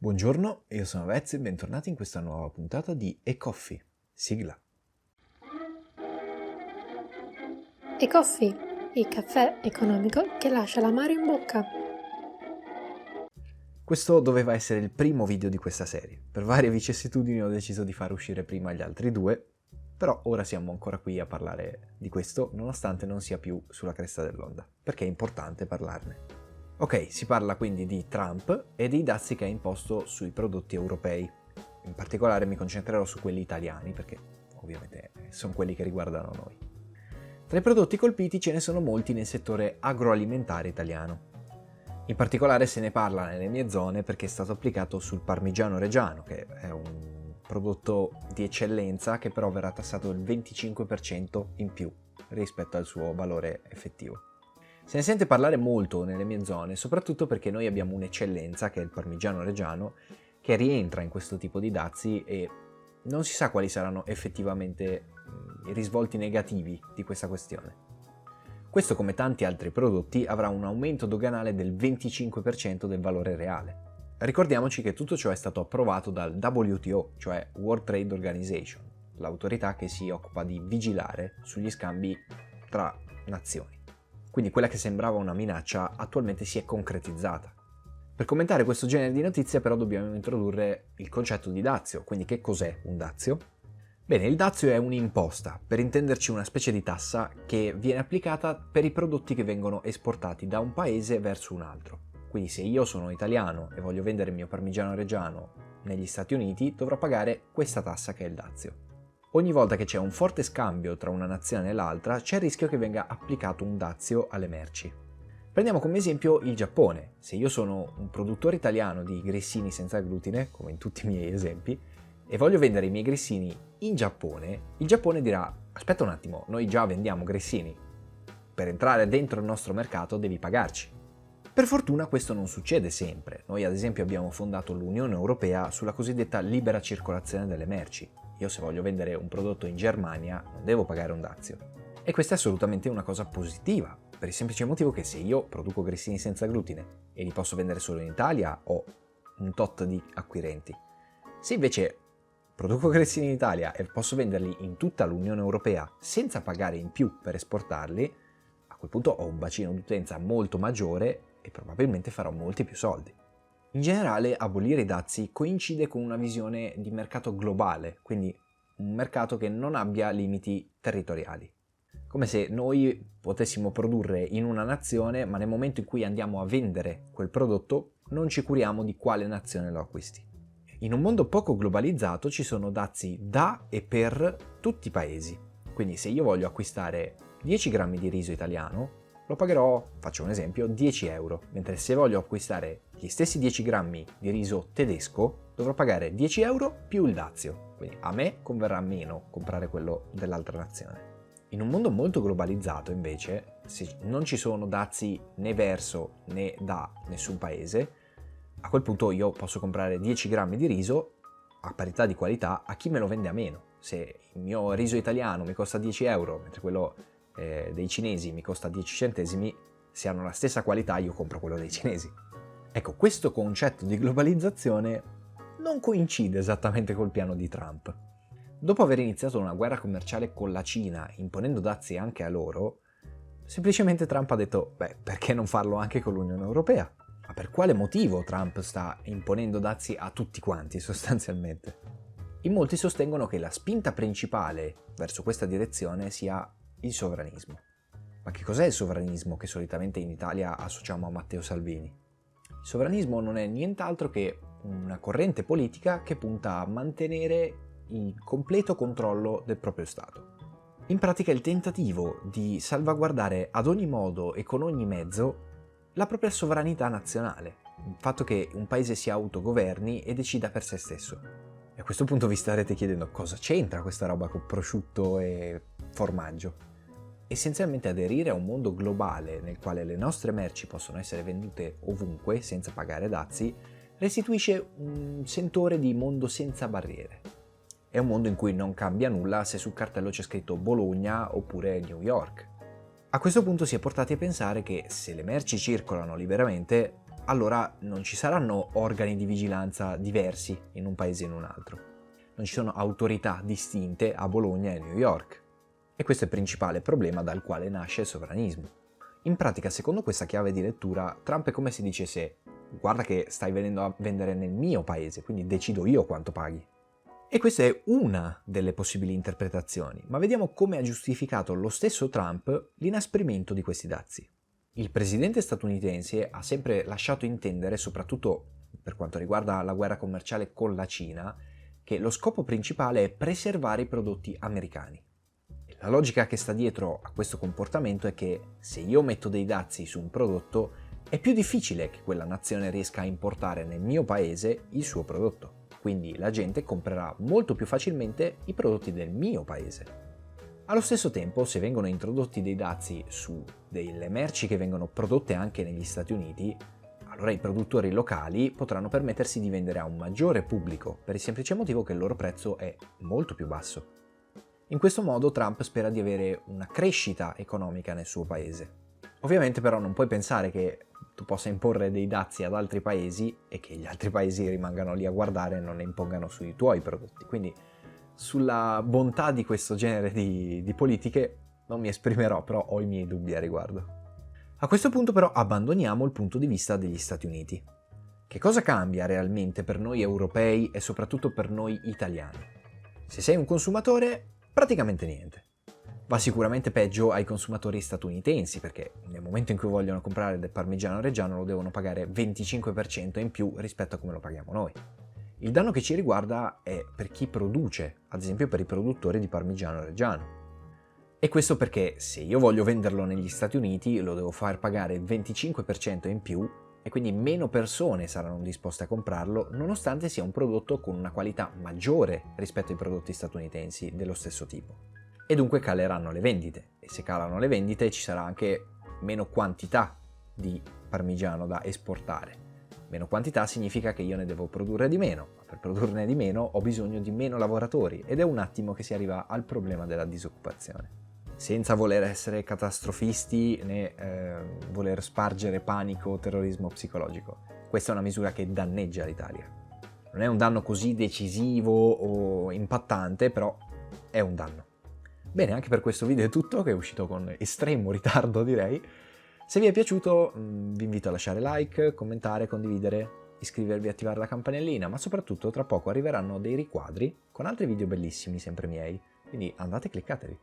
Buongiorno, io sono Vez e bentornati in questa nuova puntata di E-Coffee. Sigla. E-Coffee, il caffè economico che lascia l'amaro in bocca. Questo doveva essere il primo video di questa serie. Per varie vicissitudini ho deciso di far uscire prima gli altri due, però ora siamo ancora qui a parlare di questo, nonostante non sia più sulla cresta dell'onda, perché è importante parlarne. Ok, si parla quindi di Trump e dei dazi che ha imposto sui prodotti europei. In particolare mi concentrerò su quelli italiani, perché ovviamente sono quelli che riguardano noi. Tra i prodotti colpiti ce ne sono molti nel settore agroalimentare italiano. In particolare se ne parla nelle mie zone perché è stato applicato sul parmigiano reggiano, che è un prodotto di eccellenza che però verrà tassato il 25% in più rispetto al suo valore effettivo. Se ne sente parlare molto nelle mie zone, soprattutto perché noi abbiamo un'eccellenza, che è il parmigiano reggiano, che rientra in questo tipo di dazi e non si sa quali saranno effettivamente i risvolti negativi di questa questione. Questo, come tanti altri prodotti, avrà un aumento doganale del 25% del valore reale. Ricordiamoci che tutto ciò è stato approvato dal WTO, cioè World Trade Organization, l'autorità che si occupa di vigilare sugli scambi tra nazioni. Quindi quella che sembrava una minaccia attualmente si è concretizzata. Per commentare questo genere di notizie però dobbiamo introdurre il concetto di dazio, quindi che cos'è un dazio? Bene, il dazio è un'imposta, per intenderci una specie di tassa che viene applicata per i prodotti che vengono esportati da un paese verso un altro. Quindi se io sono italiano e voglio vendere il mio parmigiano reggiano negli Stati Uniti, dovrò pagare questa tassa che è il dazio. Ogni volta che c'è un forte scambio tra una nazione e l'altra, c'è il rischio che venga applicato un dazio alle merci. Prendiamo come esempio il Giappone. Se io sono un produttore italiano di grissini senza glutine, come in tutti i miei esempi, e voglio vendere i miei grissini in Giappone, il Giappone dirà: aspetta un attimo, noi già vendiamo grissini. Per entrare dentro il nostro mercato devi pagarci. Per fortuna questo non succede sempre. Noi ad esempio abbiamo fondato l'Unione Europea sulla cosiddetta libera circolazione delle merci. Io se voglio vendere un prodotto in Germania non devo pagare un dazio. E questa è assolutamente una cosa positiva, per il semplice motivo che se io produco grissini senza glutine e li posso vendere solo in Italia, ho un tot di acquirenti. Se invece produco grissini in Italia e posso venderli in tutta l'Unione Europea senza pagare in più per esportarli, a quel punto ho un bacino d'utenza molto maggiore e probabilmente farò molti più soldi. In generale, abolire i dazi coincide con una visione di mercato globale, quindi un mercato che non abbia limiti territoriali. Come se noi potessimo produrre in una nazione, ma nel momento in cui andiamo a vendere quel prodotto non ci curiamo di quale nazione lo acquisti. In un mondo poco globalizzato ci sono dazi da e per tutti i paesi. Quindi se io voglio acquistare 10 grammi di riso italiano, lo pagherò, faccio un esempio, 10 euro, mentre se voglio acquistare gli stessi 10 grammi di riso tedesco dovrò pagare 10 euro più il dazio, quindi a me converrà meno comprare quello dell'altra nazione. In un mondo molto globalizzato invece, se non ci sono dazi né verso né da nessun paese, a quel punto io posso comprare 10 grammi di riso a parità di qualità a chi me lo vende a meno. Se il mio riso italiano mi costa 10 euro, mentre quello dei cinesi mi costa 10 centesimi, se hanno la stessa qualità io compro quello dei cinesi. Ecco, questo concetto di globalizzazione non coincide esattamente col piano di Trump. Dopo aver iniziato una guerra commerciale con la Cina, imponendo dazi anche a loro, semplicemente Trump ha detto: perché non farlo anche con l'Unione Europea? Ma per quale motivo Trump sta imponendo dazi a tutti quanti, sostanzialmente? In molti sostengono che la spinta principale verso questa direzione sia il sovranismo. Ma che cos'è il sovranismo che solitamente in Italia associamo a Matteo Salvini? Il sovranismo non è nient'altro che una corrente politica che punta a mantenere il completo controllo del proprio Stato. In pratica il tentativo di salvaguardare ad ogni modo e con ogni mezzo la propria sovranità nazionale, il fatto che un paese si autogoverni e decida per se stesso. E a questo punto vi starete chiedendo: cosa c'entra questa roba con prosciutto e formaggio? Essenzialmente aderire a un mondo globale nel quale le nostre merci possono essere vendute ovunque senza pagare dazi restituisce un sentore di mondo senza barriere. È un mondo in cui non cambia nulla se sul cartello c'è scritto Bologna oppure New York. A questo punto si è portati a pensare che se le merci circolano liberamente, allora non ci saranno organi di vigilanza diversi in un paese e in un altro. Non ci sono autorità distinte a Bologna e New York. E questo è il principale problema dal quale nasce il sovranismo. In pratica, secondo questa chiave di lettura, Trump è come se dicesse: guarda che stai venendo a vendere nel mio paese, quindi decido io quanto paghi. E questa è una delle possibili interpretazioni, ma vediamo come ha giustificato lo stesso Trump l'inasprimento di questi dazi. Il presidente statunitense ha sempre lasciato intendere, soprattutto per quanto riguarda la guerra commerciale con la Cina, che lo scopo principale è preservare i prodotti americani. E la logica che sta dietro a questo comportamento è che se io metto dei dazi su un prodotto, è più difficile che quella nazione riesca a importare nel mio paese il suo prodotto. Quindi la gente comprerà molto più facilmente i prodotti del mio paese. Allo stesso tempo, se vengono introdotti dei dazi su delle merci che vengono prodotte anche negli Stati Uniti, allora i produttori locali potranno permettersi di vendere a un maggiore pubblico, per il semplice motivo che il loro prezzo è molto più basso. In questo modo Trump spera di avere una crescita economica nel suo paese. Ovviamente però non puoi pensare che tu possa imporre dei dazi ad altri paesi e che gli altri paesi rimangano lì a guardare e non ne impongano sui tuoi prodotti. Quindi sulla bontà di questo genere di politiche non mi esprimerò, però ho i miei dubbi a riguardo. A questo punto però abbandoniamo il punto di vista degli Stati Uniti. Che cosa cambia realmente per noi europei e soprattutto per noi italiani? Se sei un consumatore, praticamente niente. Va sicuramente peggio ai consumatori statunitensi, perché nel momento in cui vogliono comprare del parmigiano reggiano lo devono pagare 25% in più rispetto a come lo paghiamo noi. Il danno che ci riguarda è per chi produce, ad esempio per i produttori di parmigiano reggiano. E questo perché se io voglio venderlo negli Stati Uniti lo devo far pagare il 25% in più e quindi meno persone saranno disposte a comprarlo, nonostante sia un prodotto con una qualità maggiore rispetto ai prodotti statunitensi dello stesso tipo. E dunque caleranno le vendite, e se calano le vendite ci sarà anche meno quantità di parmigiano da esportare. Meno quantità significa che io ne devo produrre di meno, ma per produrne di meno ho bisogno di meno lavoratori ed è un attimo che si arriva al problema della disoccupazione. Senza voler essere catastrofisti né voler spargere panico o terrorismo psicologico, questa è una misura che danneggia l'Italia. Non è un danno così decisivo o impattante, però è un danno. Bene, anche per questo video è tutto, che è uscito con estremo ritardo direi. Se vi è piaciuto vi invito a lasciare like, commentare, condividere, iscrivervi e attivare la campanellina, ma soprattutto tra poco arriveranno dei riquadri con altri video bellissimi, sempre miei, quindi andate e cliccateli.